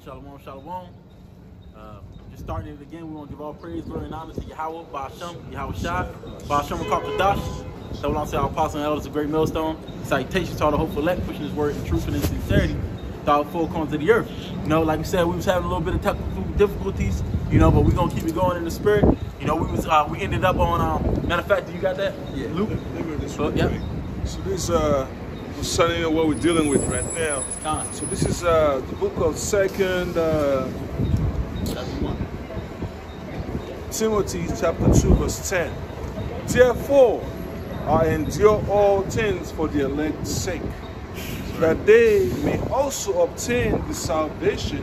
Shalom, shalom. Just starting it again, we want to give all praise, glory, and honor to Yahweh, Ba'ashem, Yahweh Shai, Ba'ashem Rakakadash. So when I say our apostles and elders, a great millstone. Salutations to all the hopeful elect, pushing his word in truth and in sincerity to all four corners of the earth. You know, like we said, we was having a little bit of technical difficulties, you know, but we're going to keep it going in the spirit. You know, we ended up on, matter of fact, do you got that? Yeah. Luke? Yeah. So this is what we're dealing with right now. So this is the book of Second Timothy chapter 2 verse 10. Therefore, I endure all things for the elect's sake, that they may also obtain the salvation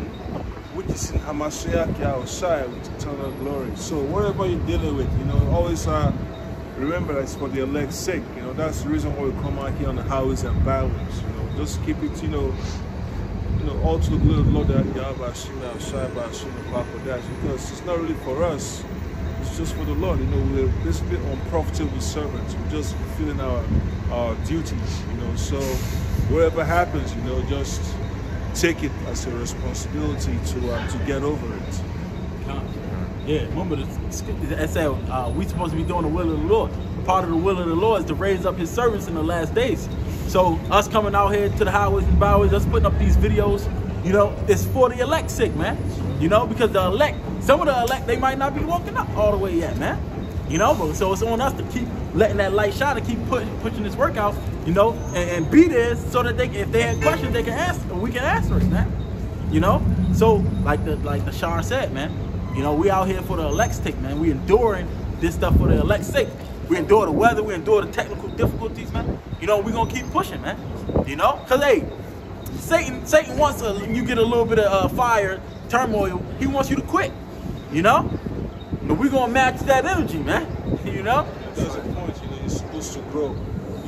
which is in Hamashiach Yahushua with eternal glory. So whatever you're dealing with, you know, always remember that it's for the elect's sake. You know, that's the reason why we come out here on the highways and byways. You know, just keep it, you know, all to the glory of the Lord that Yahushua because it's not really for us. It's just for the Lord. You know, we're basically unprofitable servants. We're just fulfilling our duties. You know, so whatever happens, you know, just take it as a responsibility to get over it. Yeah, remember it said we supposed to be doing the will of the Lord. Part of the will of the Lord is to raise up his servants in the last days. So us coming out here to the highways and byways, us putting up these videos, you know, it's for the elect's sake, man. You know, because the elect, some of the elect, they might not be walking up all the way yet, man. You know, but so it's on us to keep letting that light shine and keep pushing this work out, you know, and be there so that if they have questions, they can ask, we can answer it, man. You know, so like the Sean said, man. You know, we out here for the elect's sake, man. We enduring this stuff for the elect's sake. We endure the weather, we endure the technical difficulties, man. You know, we're gonna keep pushing, man. You know, cause hey, Satan wants you get a little bit of fire, turmoil, he wants you to quit. You know? But we're gonna match that energy, man. You know? There's a point, you know, you're supposed to grow.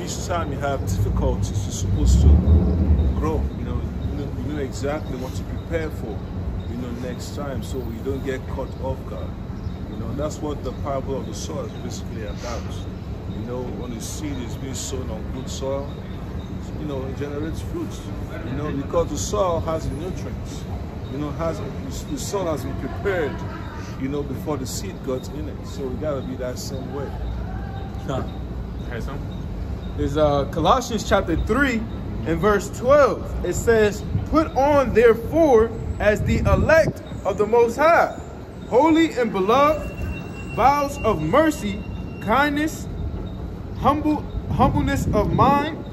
Each time you have difficulties, you're supposed to grow. You know exactly what to prepare for. You know, next time, so you don't get caught off guard. You know, that's what the parable of the soil is basically about. You know, when the seed is being sown on good soil, you know, it generates fruits. You know, because the soil has the nutrients. You know, the soil has been prepared, you know, before the seed got in it. So we gotta be that same way. There's Colossians chapter 3 and verse 12. It says, "Put on therefore as the elect of the Most High, holy and beloved, vows of mercy, kindness, humbleness of mind,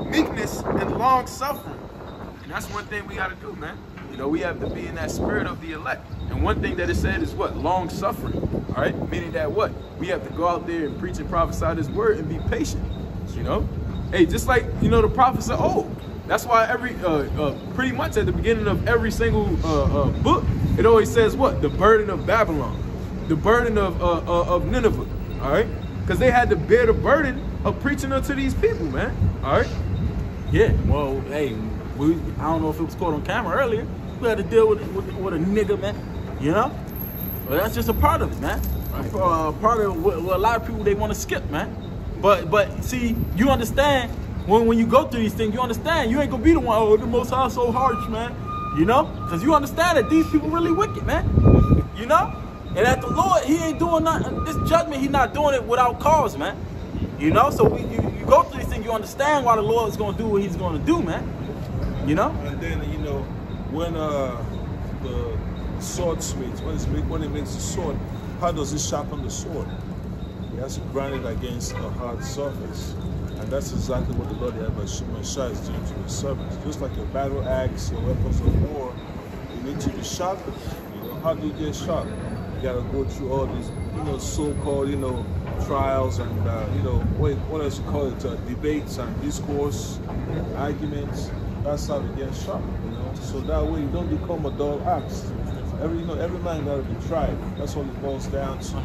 meekness, and long suffering." And that's one thing we got to do, man. You know, we have to be in that spirit of the elect. And one thing that it said is what? Long suffering. All right? Meaning that what? We have to go out there and preach and prophesy this word and be patient. You know? Hey, just like, you know, the prophets of old. That's why pretty much at the beginning of every single book, it always says what? The burden of Babylon. The burden of Nineveh. All right? Because they had to bear the burden of preaching unto these people, man. All right? Yeah, well, hey, I don't know if it was caught on camera earlier. We had to deal with a nigga, man. You know? Well, that's just a part of it, man. Right. Part of what a lot of people, they want to skip, man. But see, you understand, when you go through these things, you understand you ain't going to be the one, oh, the Most High so harsh, man. You know? Because you understand that these people really wicked, man. You know? And that the Lord, he ain't doing nothing. This judgment, he's not doing it without cause, man. You know? So you go through these things, you understand why the Lord is going to do what he's going to do, man. You know? And then, you know, when the swordsmith, when he makes the sword, how does he sharpen the sword? He has to grind it against a hard surface. And that's exactly what the Lord Yahushua is doing to his servants. Just like your battle axe, your weapons of war, you need to be sharpened. You know, how do you get sharp? You gotta go through all these, you know, so-called, you know, trials and, you know, what else you call it, debates and discourse, arguments. That's how you get sharp, you know. So that way you don't become a dull axe. Every man gotta be tried. That's what it boils down to.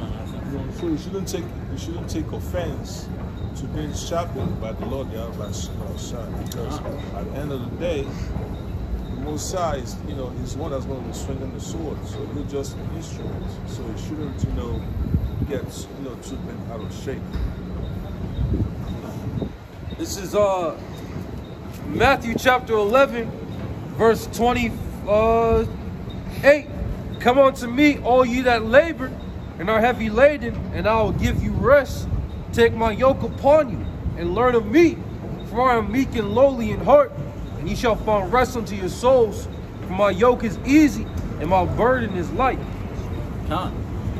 You know, so you shouldn't take offense to being sharpened by the Lord Yahushua, because at the end of the day, the Most High is, you know, he's one that's going to be swinging the sword. So you're just an instrument. So you shouldn't, you know, get, you know, too bent out of shape. This is Matthew chapter 11, verse 20. 8, come unto me, all ye that labor and are heavy laden, and I will give you rest. Take my yoke upon you, and learn of me, for I am meek and lowly in heart, and ye shall find rest unto your souls. For my yoke is easy, and my burden is light.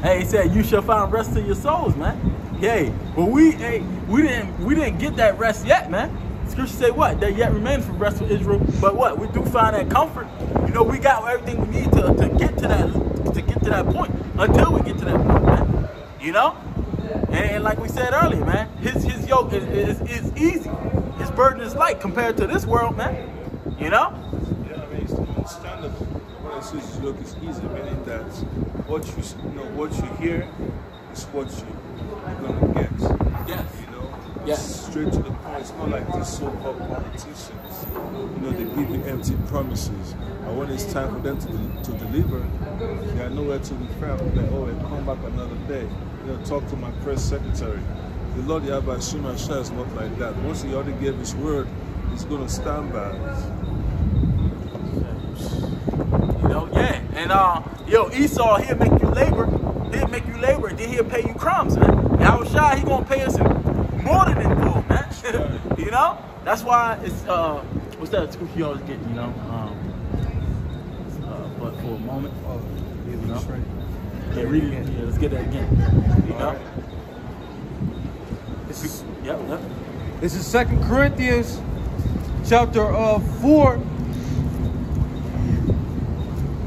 Hey, he said you shall find rest to your souls, man. Yay. But we didn't get that rest yet, man. Scripture say what? That yet remains for rest for Israel. But what? We do find that comfort. You know, we got everything we need to get to that point. Until we get to that point, man. You know? And like we said earlier, man, his yoke is easy. His burden is light compared to this world, man. You know? Yeah, I mean, it's understandable. When it says his yoke is easy, meaning that what you hear is what you're gonna get. Yes. You know? Yes. Straight to the point. It's not like these so-called politicians. You know, they give you empty promises. And when it's time for them to deliver, they are nowhere to be found. Like, oh, and come back another day. You know, talk to my press secretary. The Lord Yahweh Shema Shah is not like that. Once he already gave his word, he's going to stand by it. You know, yeah. And Esau, he'll make you labor. He'll make you labor, and then he'll pay you crumbs, man. Yahweh Shah, he gonna pay us more than in full, man. You know? That's why it's what's that scripture you always get, you know? But for a moment. You know? Yeah, read it again. Yeah, let's get that again. You know? Yep. This is 2 Corinthians chapter 4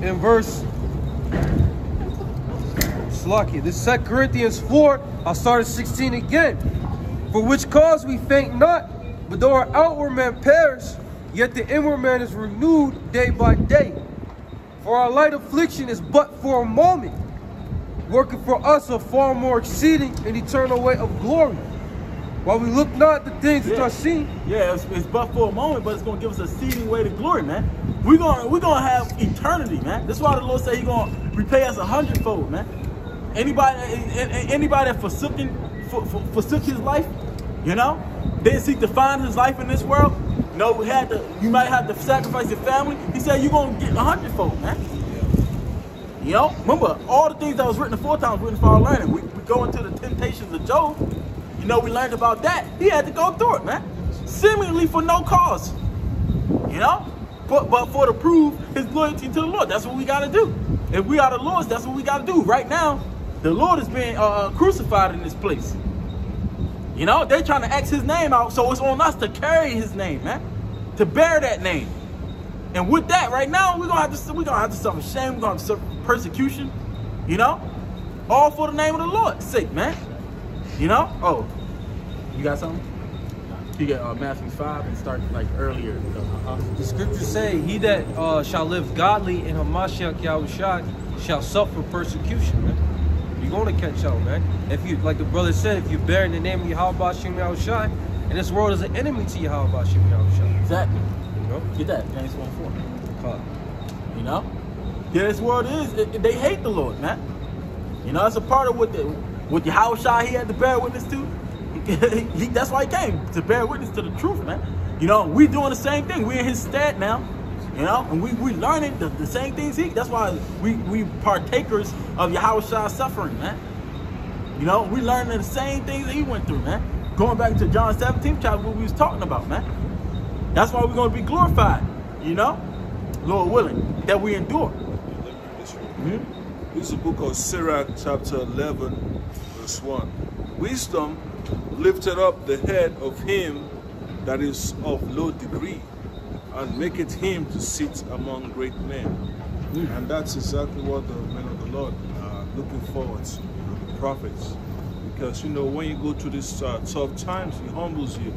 and verse Slacky. This is 2 Corinthians 4. I'll start at 16 again. For which cause we faint not, but though our outward man perish, yet the inward man is renewed day by day. For our light affliction is but for a moment, working for us a far more exceeding and eternal weight of glory. While we look not at the things which are seen. Yeah, it's but for a moment, but it's gonna give us a exceeding weight of glory, man. We're gonna have eternity, man. That's why the Lord said He's gonna repay us 100-fold, man. Anybody that forsook his life, you know, didn't seek to find his life in this world. You know, you might have to sacrifice your family. He said you're gonna get 100-fold, man. You know, remember all the things that was written aforetime was written for our learning. We go into the temptations of Job. You know, we learned about that. He had to go through it, man. Seemingly for no cause. You know? But for to prove his loyalty to the Lord. That's what we got to do. If we are the Lord's, that's what we got to do. Right now, the Lord is being crucified in this place. You know? They're trying to X his name out, so it's on us to carry his name, man. To bear that name. And with that, right now, we're gonna have to suffer shame, we're gonna have to suffer persecution. You know? All for the name of the Lord's sake, man. You know? Oh, you got something? You got Matthew 5 and start like earlier. The scriptures say, he that shall live godly in Hamashiach Yahushua shall suffer persecution, man. You're going to catch out, man. If you, like the brother said, if you bear in the name of Yahweh Shem Yahushua, and this world is an enemy to Yahweh Shem Yahushua. Exactly. You know? Get that, James 1:4. You know? Yeah, this world they hate the Lord, man. You know, that's a part of what Yahweh Shai, he had to bear witness to. That's why he came, to bear witness to the truth, man. You know, we doing the same thing. We're in his stead now, you know, and we learning the same things that's why we partakers of Yahweh Shai's suffering, man. You know, we learning the same things that he went through, man. Going back to John 17 chapter, what we was talking about, man. That's why we're going to be glorified, you know, Lord willing, that we endure. This is the book of Sirach, chapter 11, verse 1. Wisdom lifted up the head of him that is of low degree, and maketh him to sit among great men. And that's exactly what the men of the Lord are looking forward to, the prophets. Because, you know, when you go through these tough times, he humbles you.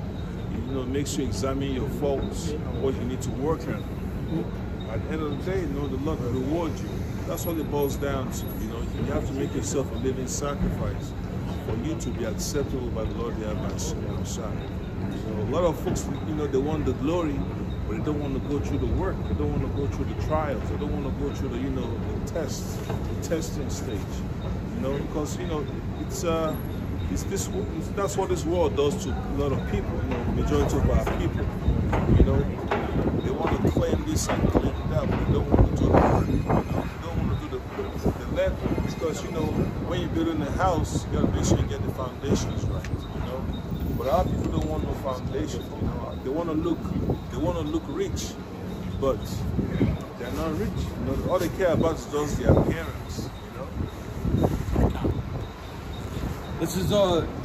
You know, makes you examine your faults and what you need to work on. At the end of the day, you know, the Lord will reward you. That's what it boils down to. You know, you have to make yourself a living sacrifice for you to be acceptable by the Lord Yahweh Shem. So a lot of folks, you know, they want the glory, but they don't want to go through the work. They don't want to go through the trials. They don't want to go through the, you know, the tests, the testing stage. You know, because, you know, that's what this world does to a lot of people. You know, majority of our people. You know, they want to claim this and claim that, but they don't want to do the work. You know? because you know when you're building a house, you gotta make sure you get the foundations right. You know, but our people don't want no foundation. You know, they want to look rich, but they're not rich. You know, all they care about is just their appearance. You know. This is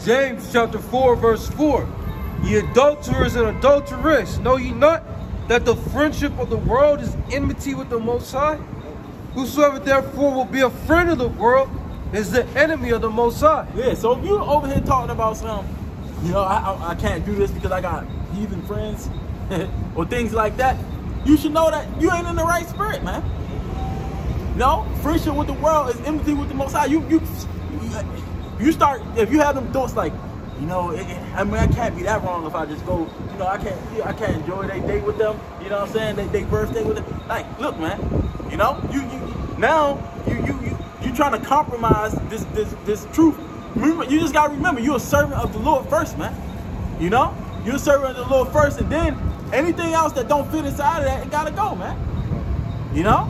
James chapter 4, verse 4. Ye adulterers and adulteress, know ye not that the friendship of the world is enmity with the Most High? Whosoever therefore will be a friend of the world is the enemy of the Most High. Yeah, so if you over here talking about some, you know, I can't do this because I got heathen friends or things like that, you should know that you ain't in the right spirit, man. No, friendship with the world is enmity with the Most High. You start, if you have them thoughts like, you know, I mean, I can't be that wrong if I just go, you know, I can't enjoy their date with them, you know what I'm saying, they birthday with them. Like, look, man, you know, you trying to compromise this truth. Remember, you just gotta remember, you're a servant of the Lord first, man. You know, you're a servant of the Lord first, and then anything else that don't fit inside of that, it gotta go, man. You know,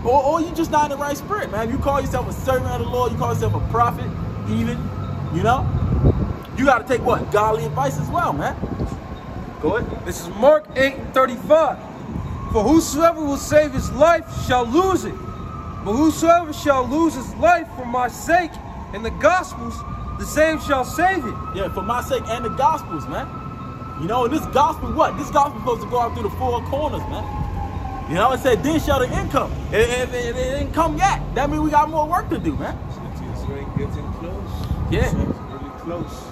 or you just not in the right spirit, man. You call yourself a servant of the Lord, you call yourself a prophet, even, you know. You got to take what? Godly advice as well, man. Go ahead. This is Mark 8:35. For whosoever will save his life shall lose it. But whosoever shall lose his life for my sake and the gospel's, the same shall save it. Yeah, for my sake and the gospel's, man. You know, and this gospel, what? This gospel supposed to go out through the four corners, man. You know, it said, then shall the income. If it didn't come yet, that means we got more work to do, man. It's getting close. Yeah. It's really close.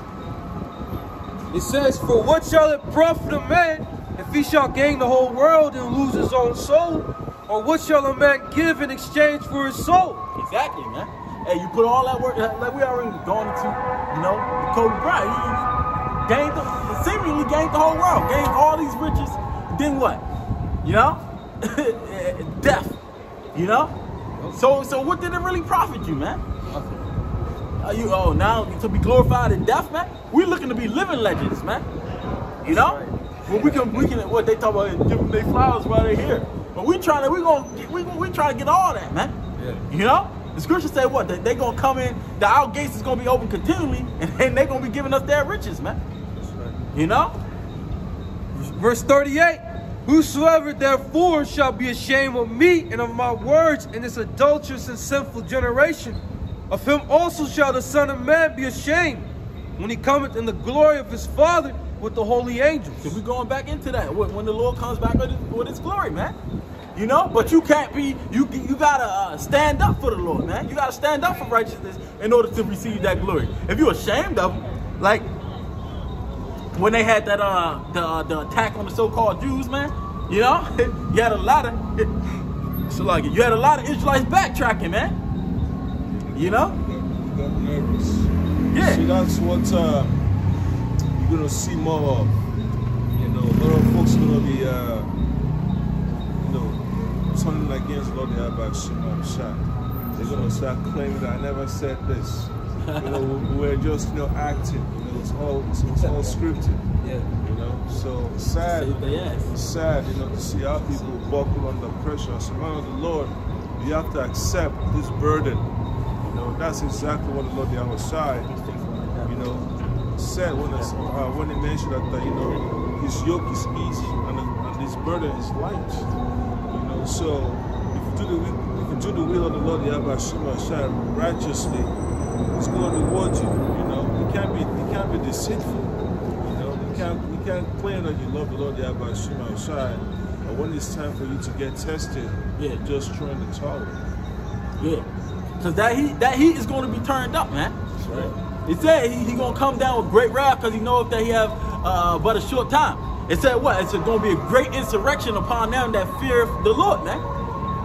It says, for what shall it profit a man if he shall gain the whole world and lose his own soul? Or what shall a man give in exchange for his soul? Exactly, man. Hey, you put all that work, like we already gone into, you know, the Kobe Bryant. He seemingly gained the whole world, gained all these riches. Then what? You know? Death. You know? So what did it really profit you, man? Now to be glorified in death, man? We're looking to be living legends, man. You know? Well, we can what they talk about, give them their flowers while they're here. But we trying to get all that, man. Yeah. You know? The scripture say what? That they gonna come in, the out gates is gonna be open continually, and they're gonna be giving us their riches, man. That's right. You know? Verse 38. Whosoever therefore shall be ashamed of me and of my words in this adulterous and sinful generation, of him also shall the Son of Man be ashamed when he cometh in the glory of his Father with the holy angels. So we're going back into that when the Lord comes back with his glory, man. You know, but you can't be, you gotta stand up for the Lord, man. You gotta stand up for righteousness in order to receive that glory. If you're ashamed of him, like when they had that the attack on the so-called Jews, man, you know, you had a lot of Israelites backtracking, man. You know? You got nervous. Yeah. See, that's what you're gonna see more of. You know, a lot of folks are gonna be turning against Lord the Abba Shimon Shah. They're gonna start claiming that I never said this. You know, we're just acting. You know, it's all scripted. Yeah. You know, so sad. Sad, you know, to see our people buckle under pressure. As a man of the Lord, you have to accept this burden. You know, that's exactly what the Lord the Abba Shai, you know, said when he mentioned that you know, his yoke is easy and his burden is light. You know, so if you do the will of the Lord the Abba Shai righteously, it's going to reward you. You know, you can't be deceitful. You know, you can't claim that you love the Lord the Abba Shai, but when it's time for you to get tested, you're just throwing the towel. Yeah, because that heat is going to be turned up, man. That's right. It said he gonna come down with great wrath because he knows that he have but a short time. It said what? It's going to be a great insurrection upon them that fear the Lord, man.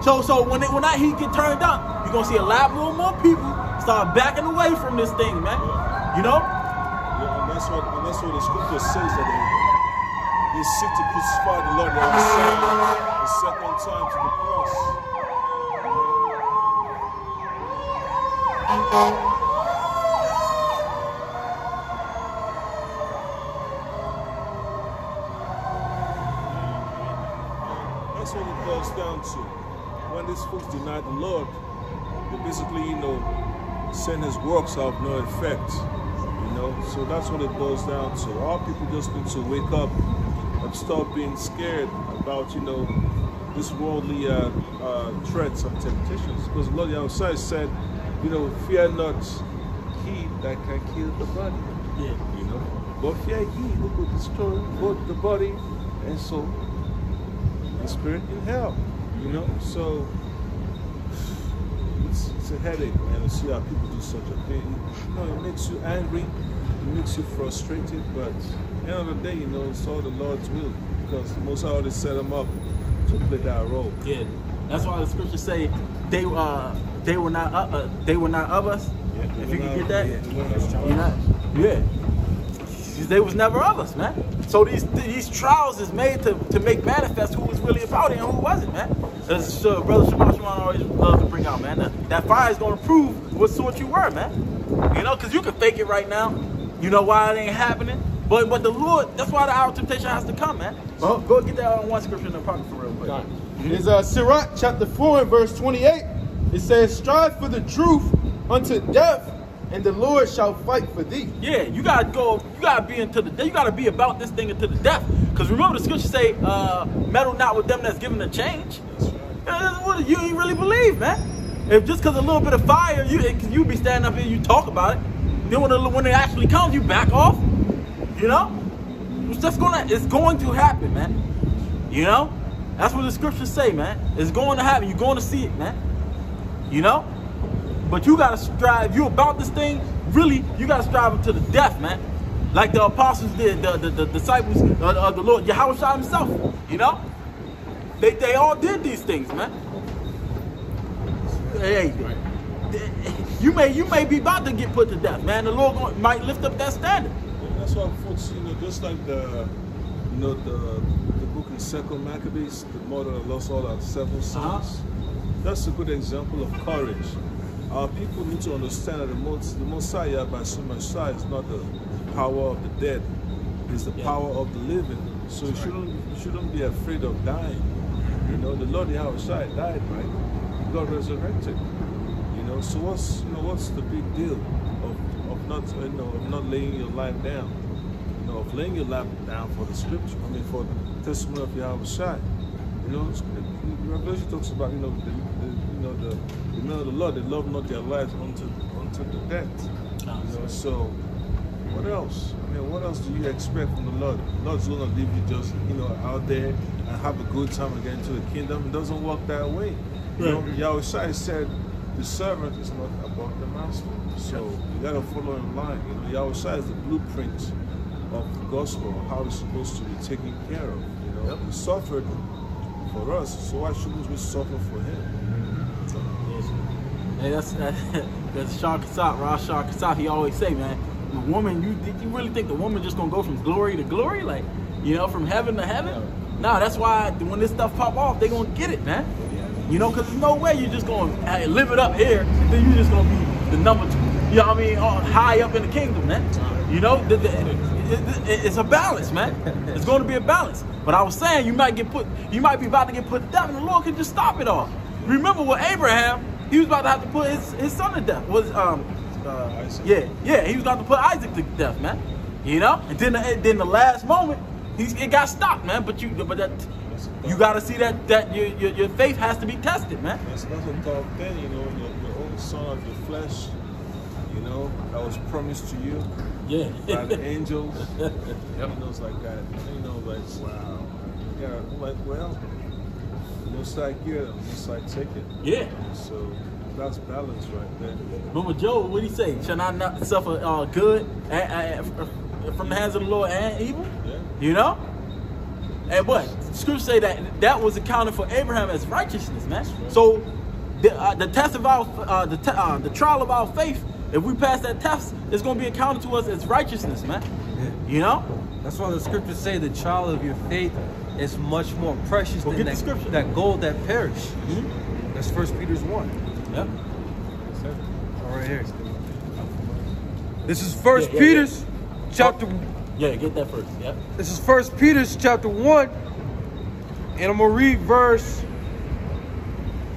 So when that heat get turned up, you're gonna see a lot more people start backing away from this thing, man. You know? Yeah, and that's what the scripture says, that they seek to crucify the Lord that was sent the second time to the cross. That's what it boils down to. When these folks deny the Lord, they basically, you know, saying his works are of no effect. You know, so that's what it boils down to. All people just need to wake up and stop being scared about, you know, this worldly threats and temptations. Because the Lord outside said, you know, fear not he that can kill the body. Yeah. You know, but fear he who could destroy both the body and soul, the spirit in hell. You know, so it's a headache, man, to see how people do such a thing. You know, it makes you angry, it makes you frustrated, but at the end of the day, you know, it's all the Lord's will, because the Most High already set them up to play that role. Yeah, that's why the scriptures say they were not of us. Yeah, If you can get that, you're not. Yeah, they was never of us, man. So these trials is made to make manifest who was really about it and who wasn't, man. As Brother Shimon always loves to bring out, man. That fire is going to prove what sort you were, man. You know, because you can fake it right now. You know why it ain't happening. But the Lord, that's why the hour of temptation has to come, man. Well, go get that one scripture in the pocket for real quick. It's Sirach chapter 4 and verse 28. It says, strive for the truth unto death, and the Lord shall fight for thee. Yeah, you gotta be into the, you gotta be about this thing into the death. Because remember the scripture say, meddle not with them that's given a change. That's what you ain't really believe, man. If just because a little bit of fire, you be standing up here, you talk about it. Then when it actually comes, you back off. You know, it's going to happen, man. You know, that's what the scriptures say, man. It's going to happen. You're going to see it, man. You know, but you gotta strive. You about this thing, really. You gotta strive until the death, man. Like the apostles did, the disciples of the Lord, Yahushua himself. You know, they all did these things, man. Hey, you may be about to get put to death, man. The Lord might lift up that standard. That's why folks, you know, just like the book in 2nd Maccabees, the mother that lost all her 7 sons. That's a good example of courage. Our people need to understand that the Messiah by so much size is not the power of the dead, it's the power of the living. So you shouldn't be afraid of dying. You know, the Lord Yahushua died, right? God resurrected. You know, so what's the big deal of not laying your life down? You know, of laying your life down for the scripture. I mean, for the testimony of Yahushua. You know, Revelation talks about, you know, the men of the Lord, they love not their lives unto the death. You know, so what else? I mean, what else do you expect from the Lord? The Lord's gonna leave you just, you know, out there and have a good time and get into the kingdom. It doesn't work that way. You know, Yahushua said the servant is not above the master. So you gotta follow in line. You know, Yahushua is the blueprint of the gospel, how it's supposed to be taken care of. You know, he suffered for us, so why shouldn't we suffer for him? Hey, that's Shah Kassab, Rosh Shah Kassab. He always say, man, the woman, you really think the woman just gonna go from glory to glory, like, you know, from heaven to heaven? No, that's why when this stuff pop off, they gonna get it, man. You know, because there's no way you're just gonna live it up here, and then you're just gonna be the number 2. You know what I mean? High up in the kingdom, man. You know, it's a balance, man. It's going to be a balance. But I was saying, you might be about to get put to death, and the Lord can just stop it all. Remember with Abraham, he was about to have to put his son to death. Isaac. Yeah, he was about to put Isaac to death, man. You know, and then the last moment, it got stopped, man. But you got to see that your faith has to be tested, man. That's a tough thing, you know, your own son of your flesh. You know, that was promised to you by the angels. You know, it's like that. You know, like, wow. Yeah, I'm like, well, most I get it, most I take it. Yeah. So that's balance right there. Remember Job, what did he say? Shall I not suffer good from the hands of the Lord and evil? Yeah. You know? And what? Scripture say that was accounted for Abraham as righteousness, man. Right. So the test of our the trial of our faith, if we pass that test, it's going to be accounted to us as righteousness, man. Yeah. You know? That's why the scriptures say the trial of your faith is much more precious than that gold that perish. Mm-hmm. That's 1 Peter 1. Yep. All right here. This is 1 Peter's chapter. Yeah, get that first. Yep. This is 1 Peter's chapter 1, and I'm gonna read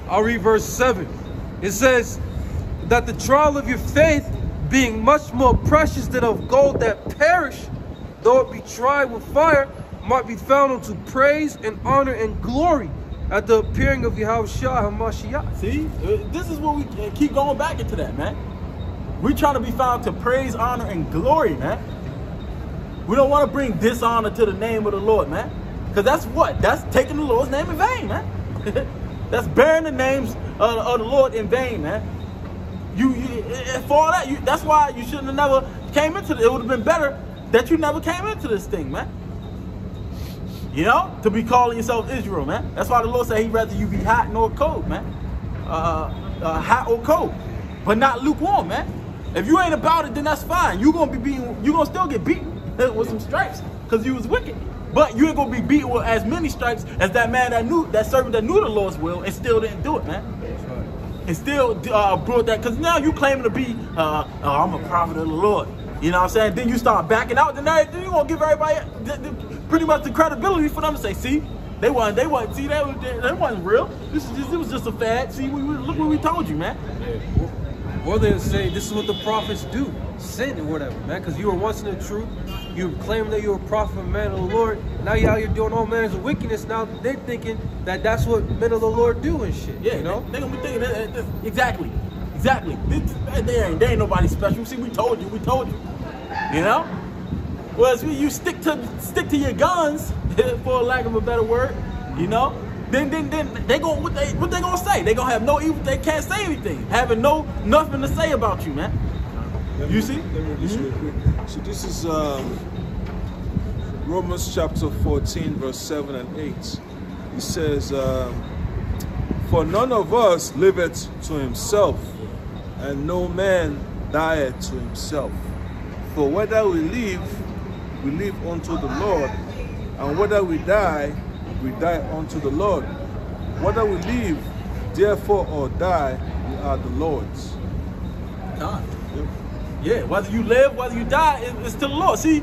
I'll read verse 7. It says, that the trial of your faith, being much more precious than of gold that perish, though it be tried with fire, might be found unto praise and honor and glory at the appearing of Yahushua HaMashiach. See, this is what we keep going back into that, man. We trying to be found to praise, honor, and glory, man. We don't want to bring dishonor to the name of the Lord, man. Because that's what? That's taking the Lord's name in vain, man. That's bearing the names of the Lord in vain, man. For all that, that's why you shouldn't have never came into it. It would have been better that you never came into this thing, man. You know, to be calling yourself Israel, man. That's why the Lord said He'd rather you be hot nor cold, man. Hot or cold, but not lukewarm, man. If you ain't about it, then that's fine. You're gonna still get beaten with some stripes because you was wicked. But you ain't gonna be beaten with as many stripes as that man that servant that knew the Lord's will and still didn't do it, man. And still brought that, because now you claiming to be, I'm a prophet of the Lord. You know what I'm saying? Then you start backing out, then you're gonna give everybody pretty much the credibility for them to say, see, they wasn't real. It was just a fad. See, look what we told you, man. Or they'll say this is what the prophets do, sin or whatever, man. Because you were once in the truth, you were claiming that you were a prophet and man of the Lord. Now you're out here doing all manners of wickedness. Now they're thinking that that's what men of the Lord do and shit. Yeah, you know? They're gonna be thinking that, exactly. They ain't nobody special. See, we told you. You know. Whereas you stick to your guns, for lack of a better word. You know. Then they go what they gonna say? They gonna have no evil. They can't say anything, having nothing to say about you, man. You see? Let me read this real quick. So this is Romans chapter 14, verse 7 and 8. He says, "For none of us liveth to himself, and no man dieth to himself. For whether we live unto the Lord, and whether we die unto the Lord. Whether we live, therefore, or die, we are the Lord's." God. Yeah, whether you live, whether you die, it's to the Lord. See,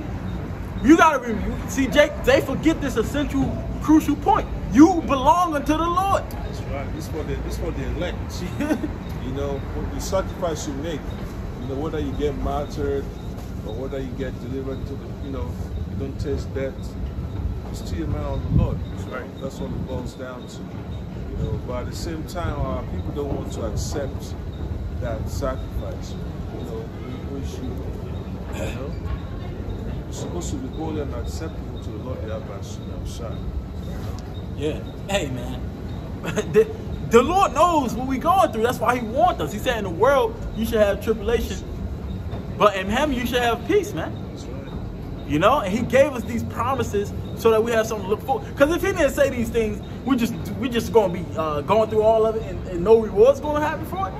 you gotta see, Jake. They forget this essential, crucial point. You belong unto the Lord. That's right. This is for the elect. You know, the sacrifice you make. You know, whether you get martyred or whether you get delivered to the, you don't taste death. You're still a man of the Lord. That's right. That's what it boils down to. You know, but at the same time, people don't want to accept that sacrifice. You know, we should, you know, we're supposed to be holy and acceptable to the Lord the Abba. Yeah. Hey, man. The Lord knows what we're going through. That's why He wants us. He said, in the world, you should have tribulation, but in Him, you should have peace, man. That's right. You know, and He gave us these promises so that we have something to look for. Because if He didn't say these things, we just gonna be going through all of it and no reward's gonna happen for it.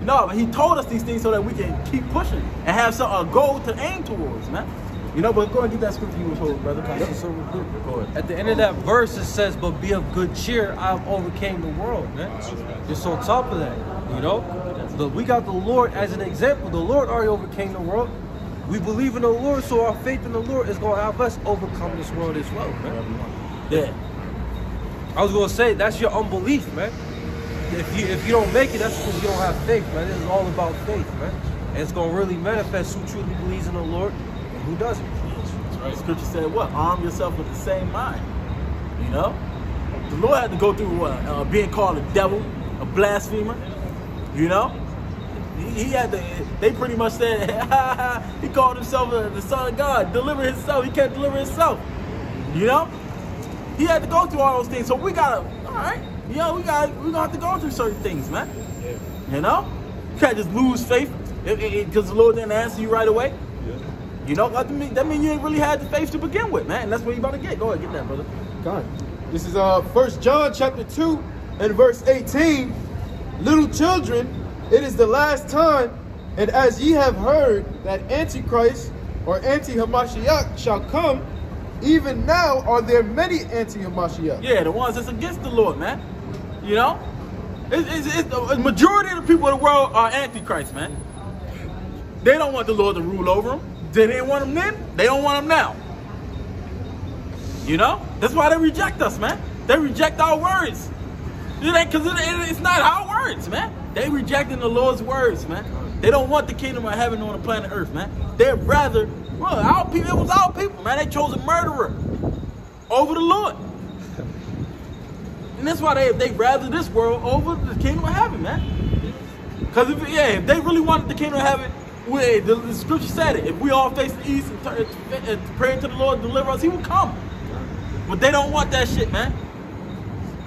No, but He told us these things so that we can keep pushing and have a goal to aim towards, man. You know, but go ahead and get that scripture you was holding, brother. Go ahead. At the end of that verse, it says, "But be of good cheer, I have overcame the world," man. Just on top of that, you know. But we got the Lord as an example. The Lord already overcame the world. We believe in the Lord, so our faith in the Lord is going to have us overcome this world as well, man. Yeah. I was going to say, that's your unbelief, man. If you don't make it, that's because you don't have faith, man. This is all about faith, man. And it's going to really manifest who truly believes in the Lord and who doesn't. That's right. Scripture said what? Arm yourself with the same mind. You know? The Lord had to go through what? Being called a devil, a blasphemer. You know? He had to, they pretty much said, he called himself the Son of God, deliver himself. He can't deliver himself. You know? He had to go through all those things. So we gotta, all right, you know, we're gonna have to go through certain things, man. Yeah. You know? You can't just lose faith because the Lord didn't answer you right away. Yeah. You know, that means you ain't really had the faith to begin with, man. And that's what you about to get. Go ahead, get that, brother. God. This is 1 John chapter 2 and verse 18. Little children, it is the last time, and as ye have heard that Antichrist or Anti-Hamashiach shall come, even now are there many Anti-Hamashiach. Yeah, the ones that's against the Lord, man. You know? The majority of the people in the world are Antichrist, man. They don't want the Lord to rule over them. They didn't want him then. They don't want him now. You know? That's why they reject us, man. They reject our words. It ain't, because it's not our words, man. They rejecting the Lord's words, man. They don't want the kingdom of heaven on the planet Earth, man. They'd rather, well, our people, it was our people, man. They chose a murderer over the Lord. And that's why they rather this world over the kingdom of heaven, man. Because if they really wanted the kingdom of heaven, the scripture said it. If we all face the east and pray to the Lord to deliver us, he will come. But they don't want that shit, man.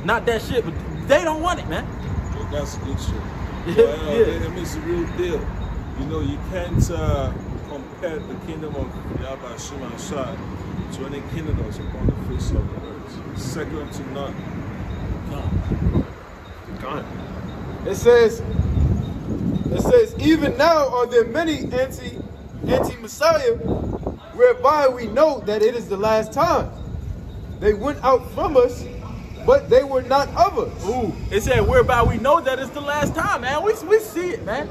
Not that shit, but they don't want it, man. Yeah, that's good shit. Yeah. I mean, it's a real deal. You know, you can't compare the kingdom of Yahweh Shema Shai to any kingdom that's upon the face of the earth. It's second to none. God. It says, even now are there many anti-Messiah, whereby we know that it is the last time. They went out from us, but they were not of us. Ooh, it said whereby we know that it's the last time, man. We see it, man.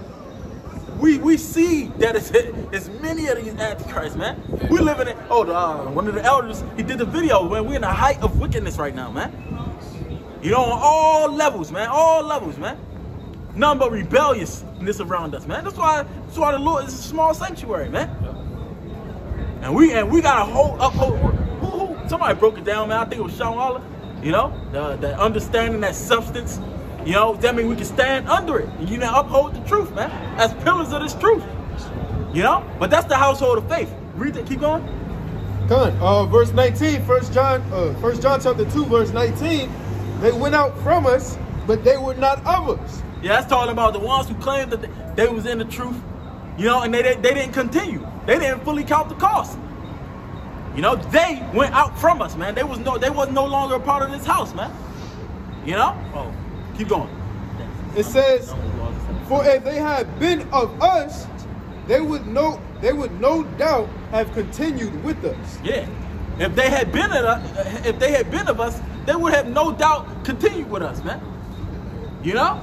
We see that it's many of these antichrists, man. We living in, one of the elders, he did the video, man. We're in the height of wickedness right now, man. You know, on all levels, man. All levels, man. None but rebelliousness around us, man. That's why the Lord is a small sanctuary, man. And we gotta uphold. Somebody broke it down, man. I think it was Sean Waller. You know, the understanding that substance. You know, that means we can stand under it. And you know, uphold the truth, man. As pillars of this truth. You know, but that's the household of faith. Read it. Keep going. Verse 19, 1 John chapter 2, verse 19. They went out from us, but they were not of us. Yeah, that's talking about the ones who claimed that they was in the truth, you know, and they didn't continue. They didn't fully count the cost. You know, they went out from us, man. They was no longer a part of this house, man. You know? Oh, keep going. It says, for if they had been of us, they would no doubt have continued with us. Yeah. If they had been of us, they would have no doubt continued with us, man. You know?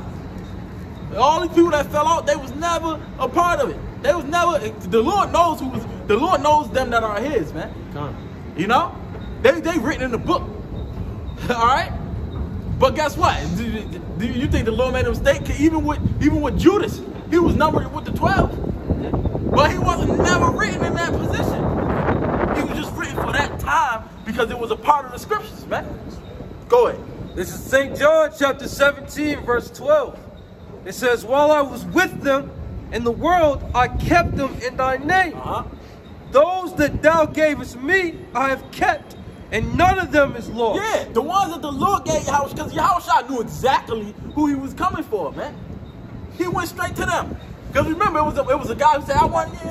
All these people that fell out, they was never a part of it. They was never, the Lord knows them that are his, man. You know? They written in the book. All right? But guess what? Do you think the Lord made a mistake? Even with Judas, he was numbered with the 12. But he wasn't never written in that position. He was just written for that time because it was a part of the scriptures, man. Go ahead. This is St. John chapter 17, verse 12. It says, while I was with them in the world, I kept them in thy name. Those that thou gavest me, I have kept, and none of them is lost. Yeah, the ones that the Lord gave Yahushua, because Yahushua knew exactly who he was coming for, man. He went straight to them. Because remember, it was a guy who said,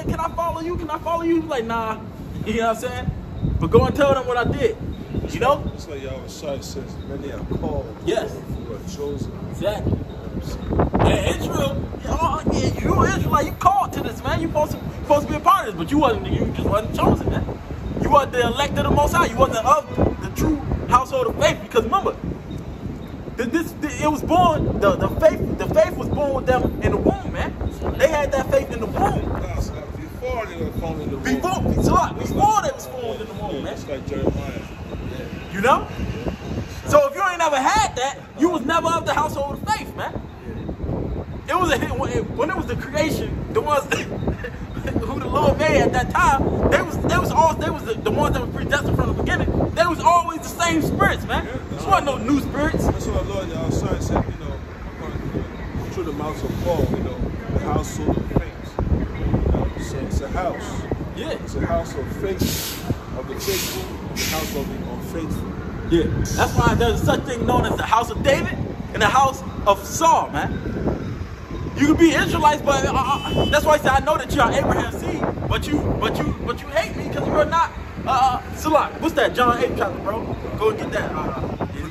can I follow you? Can I follow you? He was like, nah. You know what I'm saying? But go and tell them what I did. You know? It's like Yahushua says, many are called. Yes. Who are chosen. Exactly. Yeah, Israel, you're Israelite, you called to this, man. You supposed to be a part of this, but you just wasn't chosen, man. You wasn't the elect of the Most High. You wasn't of the true household of faith. Because remember, it was born, the faith was born with them in the womb, man. They had that faith in the womb. Before they were formed in the womb. Before they was formed in the womb, man. It's like Jeremiah. You know? So if you ain't never had that, you was never of the household of faith, man. It was when it was the creation, the ones who the Lord made at that time, they was the ones that were predestined from the beginning. They was always the same spirits, man. There wasn't no new spirits. That's what the Lord outside said, you know, through the mouth of Paul, you know, the household of faith. You know, so it's a house. Yeah. It's a house of faith, of the faithful, the house of the unfaithful. Yeah. That's why there's such thing known as the house of David and the house of Saul, man. You could be Israelites, but that's why I said I know that you are Abraham's seed, but you hate me because you are not. Salak, what's that? John 8 chapter, bro. Go and get that.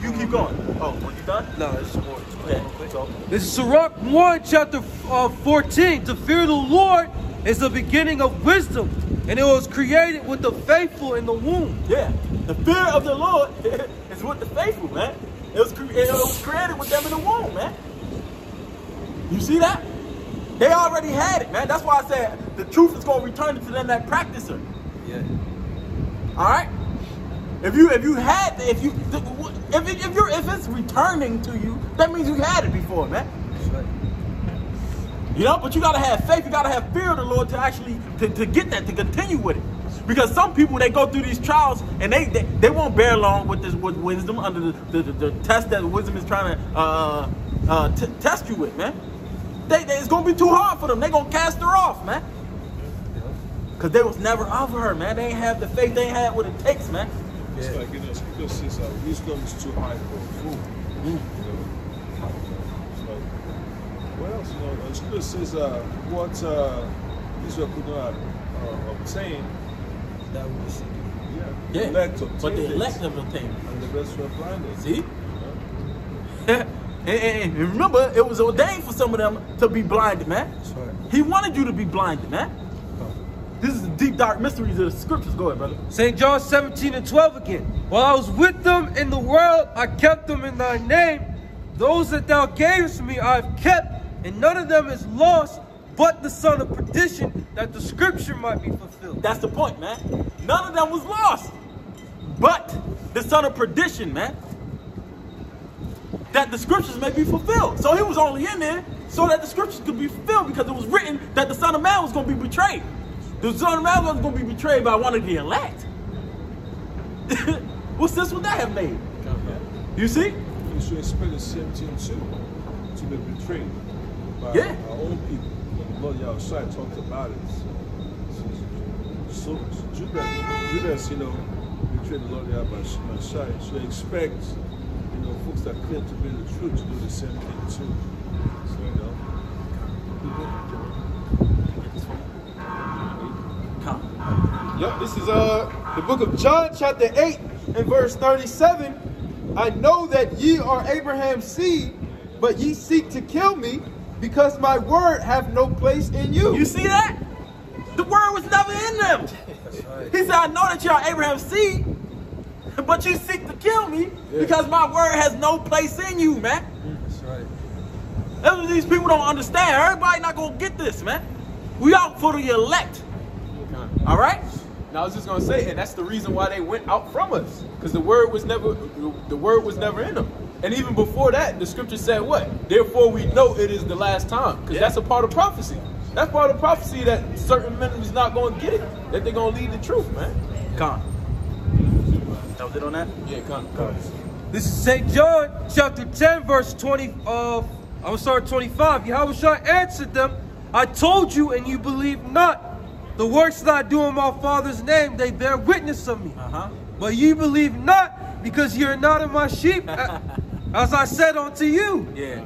You keep going. Oh, you done? No, it's more. Okay. So. This is Sirach 1, chapter 14. To fear the Lord is the beginning of wisdom, and it was created with the faithful in the womb. Yeah, the fear of the Lord is with the faithful, man. It was created with them in the womb, man. You see that? They already had it, man. That's why I said the truth is going to return it to them that practice it. Yeah. All right? If it's returning to you, that means you had it before, man. You know, but you gotta have faith, you gotta have fear of the Lord to actually to get that, to continue with it. Because some people, they go through these trials and they won't bear along with wisdom under the test that wisdom is trying to test you with, man. It's gonna be too hard for them. They're gonna cast her off, man. Because they was never of her, man. They ain't have the faith, they ain't have what it takes, man. It's like, you know, Scripture says wisdom is too high for a fool. You know? It's like, what else? You know, Scripture says what Israel could not obtain. That was, yeah. Elect but the elect never obtained. And the rest were blinded. See? And remember, it was ordained for some of them to be blinded, man. That's right. He wanted you to be blinded, man. This is the deep, dark mysteries of the scriptures. Go ahead, brother. St. John 17:12 again. While I was with them in the world, I kept them in thy name. Those that thou gavest me I have kept, and none of them is lost, but the son of perdition, that the scripture might be fulfilled. That's the point, man. None of them was lost, but the son of perdition, man. That the scriptures may be fulfilled. So he was only in there so that the scriptures could be fulfilled, because it was written that the Son of Man was going to be betrayed. The Son of Man was going to be betrayed by one of the elect. What sense would that have made? You see? You should expect the same thing too, to be betrayed by our own people. The Lord Yahushua talked about it. So Judas, you know, betrayed the Lord Yahushua. You should expect, you know, folks that claim to be the truth to do the same thing too. So, you know. Yep, this is the book of John, chapter 8, and verse 37. I know that ye are Abraham's seed, but ye seek to kill me, because my word have no place in you. You see that? The word was never in them. He said, I know that you are Abraham's seed, but you seek to kill me because my word has no place in you, man. That's right. That's what these people don't understand. Everybody not going to get this, man. We out for the elect. All right? Now I was just gonna say, and that's the reason why they went out from us, because the word was never in them. And even before that, the scripture said what? Therefore we know it is the last time, because that's a part of prophecy. That's part of prophecy, that certain men is not going to get it, that they're going to lead the truth, man. Con. That was it on that? Yeah, con. This is St. John chapter 10 verse 25. Yahushua answered them, I told you and you believe not. The works that I do in my Father's name, they bear witness of me. But you believe not, because you are not of my sheep, as I said unto you. Yeah.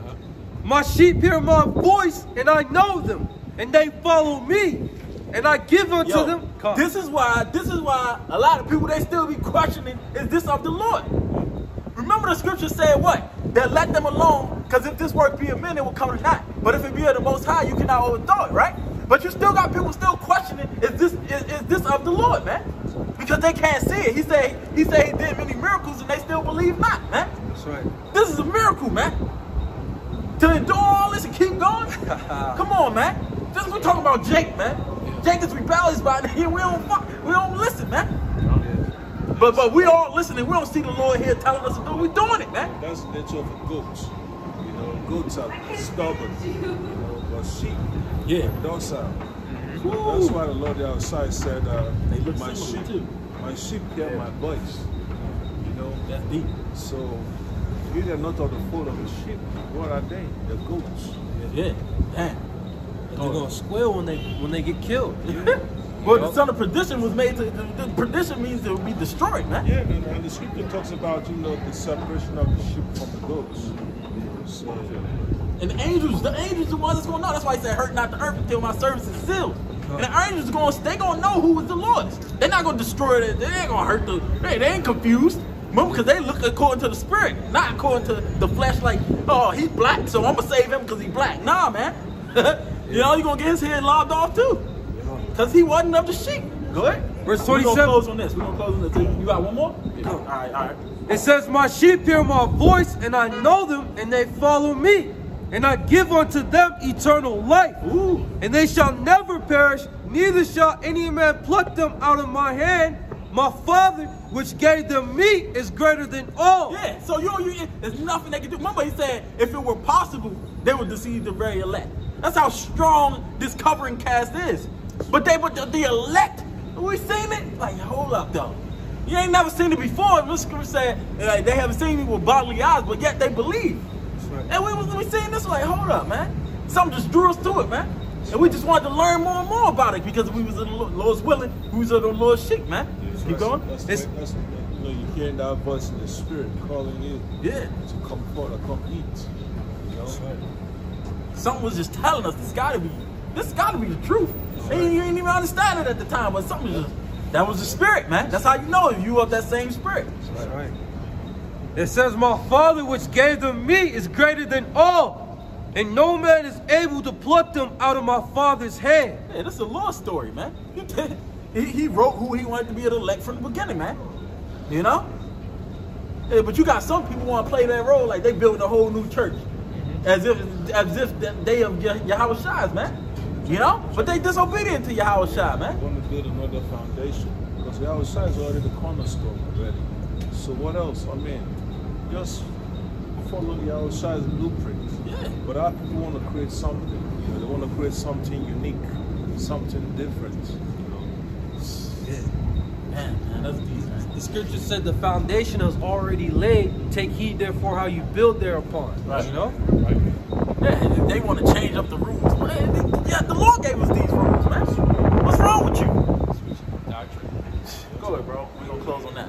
My sheep hear my voice, and I know them, and they follow me, and I give unto them. This is why a lot of people, they still be questioning, is this of the Lord? Remember the scripture said what? That let them alone, because if this work be of men, it will come to naught. But if it be of the Most High, you cannot overthrow it, right? But you still got people still questioning, is this of the Lord, man? Because they can't see it. He said he did many miracles and they still believe not, man. That's right. This is a miracle, man. To endure all this and keep going? Come on, man. We're talking about Jake, man. Jake is rebellious by here. We don't listen, man. But we all listening. We don't see the Lord here telling us to do. We're doing it, man. That's the nature of a goat. You know, goats are stubborn. You know, but sheep, docile. That's why the Lord outside said, my sheep hear my voice. You know, that's deep. So if they're not of the fold of the sheep, what are they? They're goats. Yeah. Damn. They're gonna squeal when they get killed. Well, the son of perdition was made to. The perdition means to be destroyed, man. Yeah, and the scripture talks about, you know, the separation of the sheep from the goats. So, and the angels are the ones that's gonna know. That's why he said, "Hurt not the earth until my service is sealed." And the angels they gonna know who is the Lord. They're not gonna destroy it. They ain't gonna hurt they ain't confused. Remember, because they look according to the spirit, not according to the flesh. Like, oh, he's black, so I'm gonna save him because he's black. Nah, man. You know, you're gonna get his head lobbed off too, because he wasn't of the sheep. Go ahead. Verse 27. We're gonna close on this. You got one more? Yeah. All right. It says, my sheep hear my voice, and I know them, and they follow me. And I give unto them eternal life. And they shall never perish, neither shall any man pluck them out of my hand. my Father, which gave them me, is greater than all. Yeah, so there's nothing they can do. Remember, he said if it were possible, they would deceive the very elect. That's how strong this covering cast is. But the elect, we seen it? Like, hold up, though. You ain't never seen it before. The scripture said like, they haven't seen me with bodily eyes, but yet they believe. Right. And we seen this like, hold up, man. Something just drew us to it, man. And we just wanted to learn more and more about it because we was in the Lord's willing, we was in the Lord's sheep, man. Keep going. That's you're hearing that voice in the spirit calling you to come forth or come eat. You know? Right. Something was just telling us this gotta be the truth. And you didn't even understand it at the time, but something was just, that was the spirit, man. That's how you know if you of that same spirit. That's right. It says, my Father which gave them me is greater than all, and no man is able to pluck them out of my Father's hand. Yeah, this is a Lord story, man. He wrote who he wanted to be an elect from the beginning, man. You know? Yeah, but you got some people want to play that role like they building a whole new church. As if they of Yahweh Shai's, man. You know? But they disobedient to Yahweh Shai, man. They want to build another foundation. Because Yahweh Shai is already the cornerstone already. So what else? I mean, just follow Yahweh Shai's blueprint. Yeah. But our people want to create something. You know, they want to create something unique, something different. You know? Yeah. Man, that's deep, man. The scripture said the foundation is already laid. Take heed therefore how you build thereupon. Right. You know? Right. Yeah, they want to change up the rules. Man, yeah, the Lord gave us these rules, man. What's wrong with you? Doctrine. Go ahead, bro. We're going to close on that.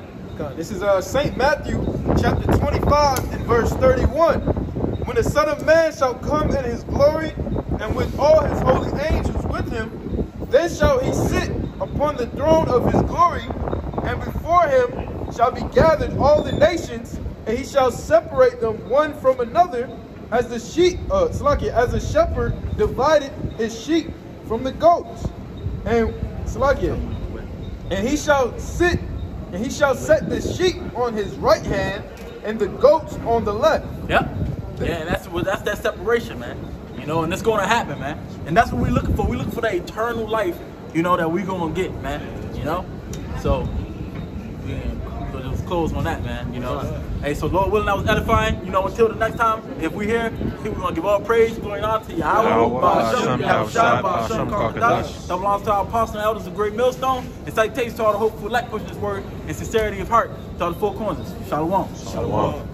This is St. Matthew chapter 25 and verse 31. When the Son of Man shall come in his glory, and with all his holy angels with him, then shall he sit upon the throne of his glory, and before him shall be gathered all the nations, and he shall separate them one from another, as the sheep, as a shepherd divided his sheep from the goats. And he shall sit, and he shall set the sheep on his right hand, and the goats on the left. Yep. Yeah, that's that separation, man. You know, and it's going to happen, man. And that's what we're looking for. We're looking for that eternal life, you know, that we're going to get, man. You know? So, yeah, we'll just close on that, man. You know? Hey, so Lord willing, that was edifying. You know, until the next time, if we're here, we're going to give all praise, glory, and honor to Yahweh. That belongs to our apostles and elders of Great Millstone. And salutations to all the hopeful elect pushing this word in sincerity of heart to all the four corners. Shalom. Shalom.